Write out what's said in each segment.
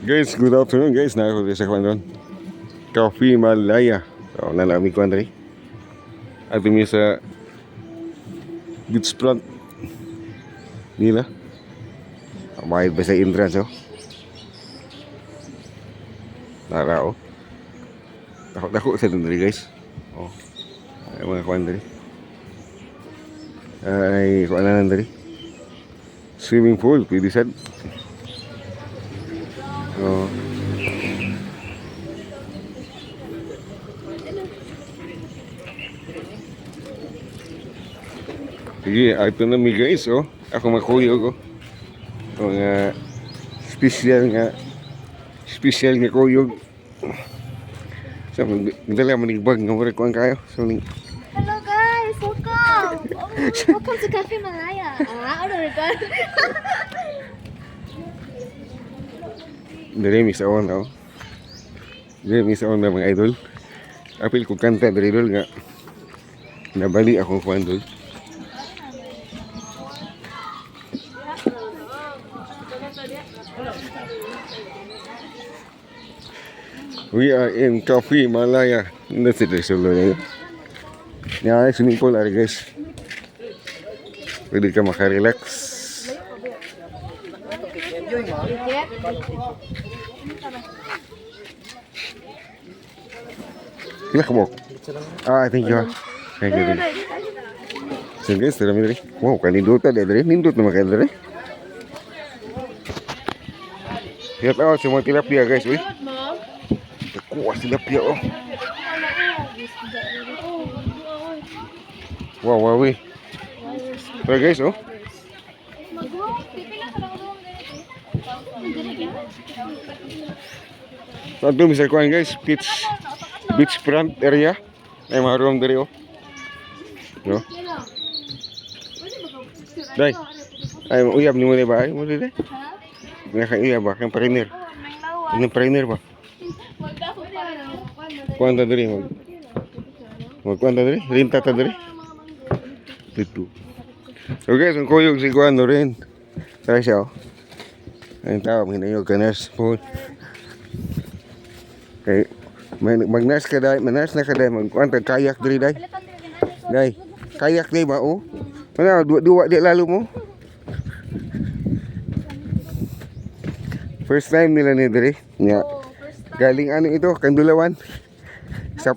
Guys, good afternoon guys. Nako sa kwan doon. Coffee Malaya. So, nalami ko Andre. At dumi sa beach front nila. Mahit ba sa entrance oh? Nara oh. Dako sa doon guys. Oh. Ay mga kwan Andre. Ay kwan na Andre. Swimming pool, pwede sad. Oh. Sige, ito na mi guys, oh. Ako makuyog, oh. Mga special nga kuyog. So, magdala manigbag nga mura kuhan kayo. So, Hello guys, welcome. Welcome to Cafe Malaya. Ano rin? Dari mi sa on, oh. Dari mi sa on na mga idol. Apil ko kanta dari idol nga. Nabali akong kuhan dol. We are in Coffee Malaya. Nasa Tresolo na yun. Yan, swimming pool ari guys. Pwede ka makarelax. Kila ka mo? Thank you. Thank you. So guys, tara mi dali. Wow, kanindutan dali. Nindut naman kayo dali. Lihat out semua tilapia guys, wih. Kuas tilapia oh. Wow, wih. Tara guys, oh. Satu bisa kuan guys, beach front area. Ay maroon dari oh. No. Dai. Ay uyab ni mo ba? Ay mo dili. Nakaiya ba? Kang pariner. Yung pariner ba? Kuanta dari Kuanta dari? Rinta ta dari? Dito. So guys, ang kuyog si Kuan rin. Tara siya oh. Ang tao, hinayog ka nurse po. Okay. Mag-nurse ka dahil, mag-nurse na ka dahil, mag-kuanta, kayak dari dahil. Dahil, kayak dahil ba oh? Mana, dua dia lalu mo? First time nila ni Dre. Nya. Galing ano ito, Kandulawan. Sap.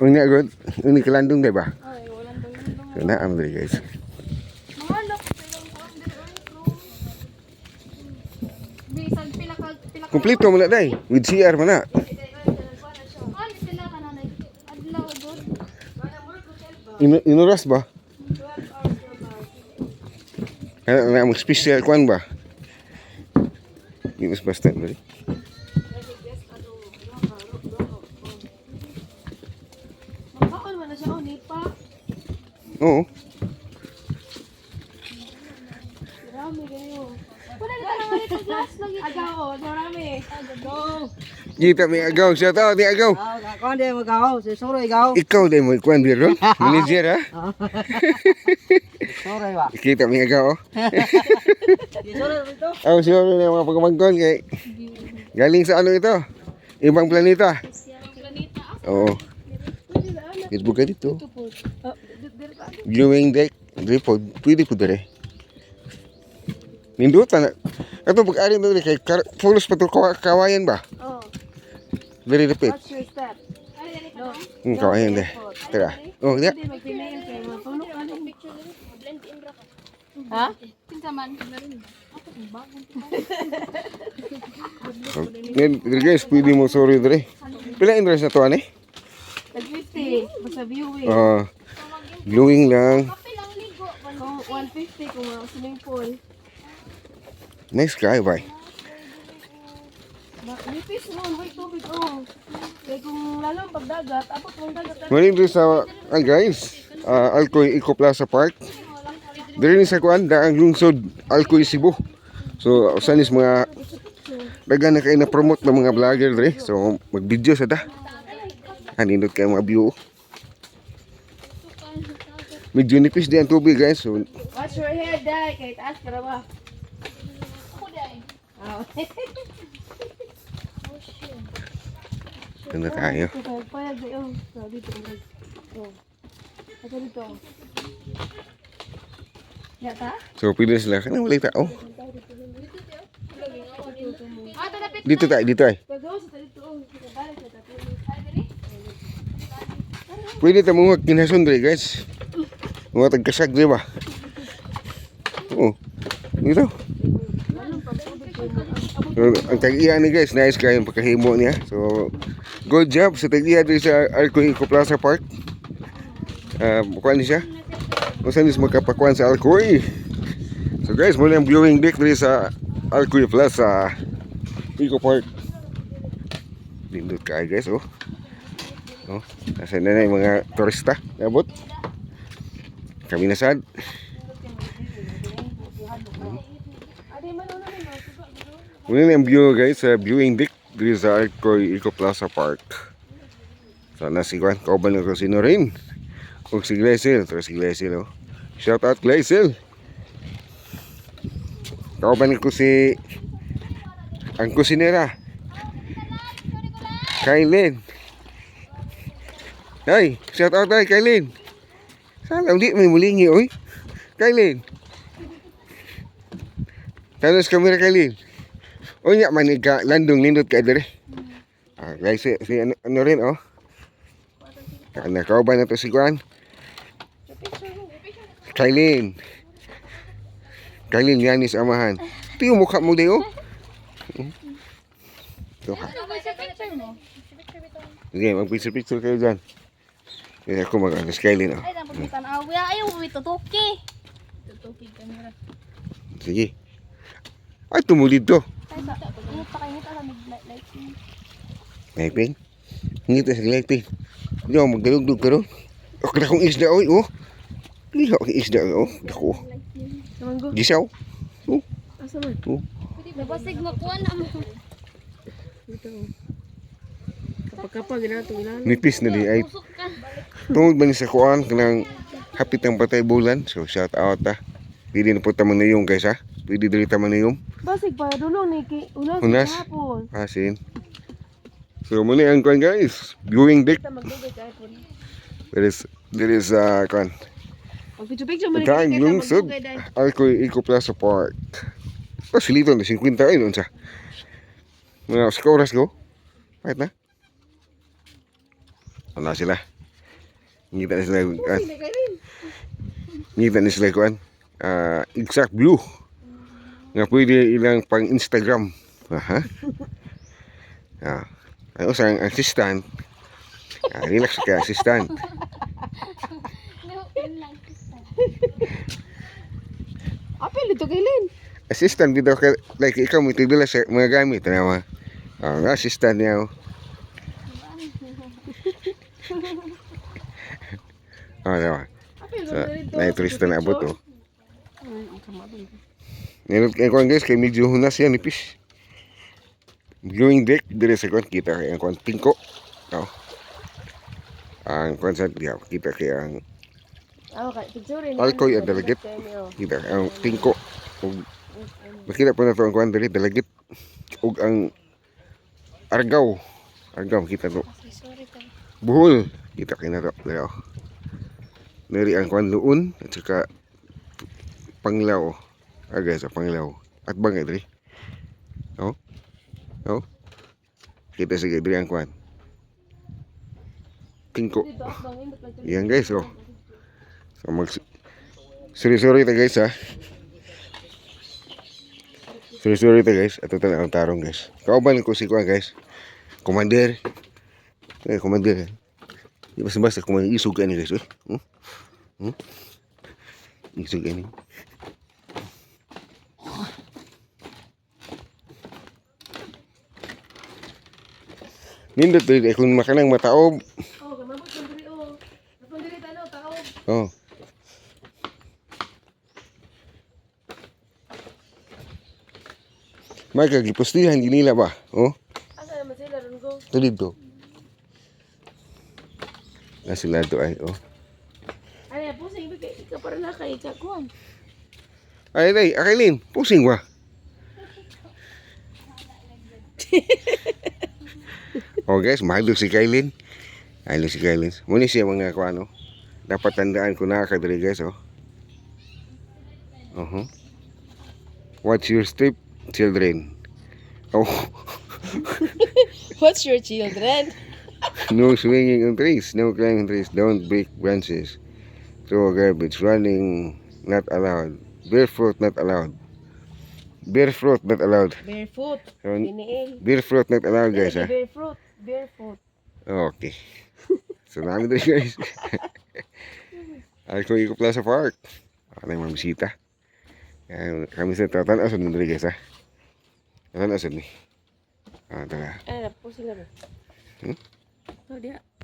Unya good. Uni Kalandong dai ba? So na am Dre guys. Kompleto mo na dai with CR man na. Inuras ba? Ano na special kwan ba? Minus basta dari. Bakal man na siya o nipa. Oo. Rami kayo. Wala na naman ito glass lagi. Agaw, rami. Go. Kita may agaw siya tao, di agaw. Kau dia magaw, sesoro igaw. Ikaw din mo kwan biro. Manager ha. Sesoro ba? Kita may agaw. Sesoro ito. Oh, siguro na mga pagkamangkon kay galing sa ano ito? Ibang planeta. Oo. Ito ka dito. Viewing deck. Pwede po dere. Nindutan na. Ito pag-ari na kay fulos pa ito kawayan ba? Oh. Very repeat. What's your step? No. Kawayan de. Tara. Oh, dia. Hindi magpinayin kayo. Matulog ka ng picture. Blend in ra ka. Ha? Pinsa man. Ngayon, guys, pwede mo sorry dere. Pila interest na to ani? Tag-50. Basta viewing. Glowing lang. Kung 150 kung swimming pool. Nice guy, bye. Nipis mo, may tubig oh. Kaya kung lalo ang pagdagat, abot mong dagat. Maling doon sa, guys, Alcoy Eco Plaza Park. Dere ni sa kuan, daang lungsod, Alcoy, Cebu. So, sanis mga dagan na kayo na-promote ng mga vlogger dere. So, mag-video sa da. Hanindot kayo mga view. Medyo nipis din ang tubig guys. So, Watch your head, Day. Kahit taas ka ba? Ako, Day. Ito na tayo. Payag ay oh. So, dito. Oh. Ito dito. Yata? So, pwede na sila. Kanang wala tao. Ah, talapit. Dito tayo, dito ay. Tagaw sa dito. Oh, kita balik sa tapos. Ay, dali. Pwede tayo mga kinason dre guys. Mga tagkasag di ba? Oo. Dito. So, ang tag-iya ni guys, nice kayo yung pagkahimo niya. So, good job sa tag-iya dito sa Alcoy Eco Plaza Park. Bukuan niya siya. Kung saan is magkapakuan sa Alcoy. So guys, muna yung viewing deck dito sa Alcoy Plaza Eco Park. Lindot kayo guys, oh. Oh, nasa na yung mga turista. Nabot. Kami nasad. Muna na yung view guys sa viewing deck dito sa Alcoy Eco Plaza Park. Sana si Juan, kauban ko si Norin. Kung si Gleisel, ito si Gleisel, oh. Shout out Gleisel. Kauban ko si ang kusinera Kailin. Hey, shout out tayo Kailin. Sana hindi may mulingi, oy. Kailin. Tanos kamera Kailin. O nya manig ka landong nindot ka dire. Guys, si ano rin oh. Kana kauban na to si Juan. Kailin. Kailin yanis amahan. Ito yung mukha mo di oh. Ito ka. Sige, mag-picture kayo dyan. Hindi ako mag-agas Kailin oh. Ay, dapat may tanaw. Ayaw, may tutuki. Tutuki kamera. Sige. Ay, tumulid to. Ingat pa kayo nito sa lighting. Lighting? Hindi tayo sa lighting. Hindi ako magdalugdog ka ron. O, kada kong isda, oy, oh. Hindi ako isda, oh. Dako. Naman go. Gisaw. Oh. Asa man? Oh. Nabasig makuha na mo. Dito. Kapag-kapag na ito ilan. Nipis na di ay. Tungod ba ni sa kuan kanang hapit ng patay bulan. So, shout out ha. Pwede na po taman na yung guys ha. Pwede dali taman na yung. Basig pa dulong ni ki ulas Unas. hapon. Asin. So, muna ang kuan guys. Viewing deck. Kita magdugay sa hapon. There is kuan. Pag picture mo Dahil lungsod. Alcoy Eco Plaza Park. Pasilito na 50 ay doon sa. Mga sa oras ko. Kahit na. Ano sila? Ngita na sila. Ngita na sila kuan. Exact view. Nga pwede ilang pang Instagram. Aha. Ay usang assistant. Relax ka assistant. Apel dito kailin. Assistant dito ka like ikaw mo tigdala sa mga gamit na assistant niya. Diba? So, na-turista na abot oh. Ngayon kung guys kay medyo hunas yan nipis. Viewing deck dire sa kon kita kay ang kon tingko. Oh. Ang konsert dia kita kay ang Okay, picture ni. Alcoy at dalagit. Kita ang tingko. Makita po na to ang kuan diri dalagit ug ang argaw. Argaw kita to. Buhol kita kay na to. Dero. Nari ang kuan luon at saka panglaw. Guys, sa panglaw. At bangay diri. Oh. Oh. Kita sige diri ang kuan. Tingko. Yan guys, oh. So mag sorry ta guys ha. Sorry ta guys. Ato ta ang tarong guys. Kauban ko si kuan guys. Commander. Commander. Di basta kung isug ani guys, oh. Isug ani. Nindot dili kung makanang mataob. Oh, gamabot man diri oh. Napon diri tano tao. Oh. May kagipustihan ginila ba? Oh. Asa naman sila ron go? Ito dito. Na sila to ay oh. Ano po sa ibig ikaw para na kay kakuan. Ay, Akailin, pusing ba? Oh guys, mahalo si Kailin. Mahalo si Kailin. Muna siya mga kuano. Dapat tandaan ko na kadiri guys, oh. Watch your step, children. Oh, What's your children? no swinging on trees, no climbing trees, don't break branches. Throw garbage, running not allowed. Barefoot not allowed. Barefoot not allowed. Barefoot. So, Piniil. barefoot not allowed guys, ha. Barefoot. Barefoot. Okay. So namin doon guys. Ay kung ikot lang sa park. Ano yung mga bisita. Kami sa tatanasan doon guys, ha. Tatanasan ni. Ah, tara. Ay, po sila ba? Hmm? Oh, dia.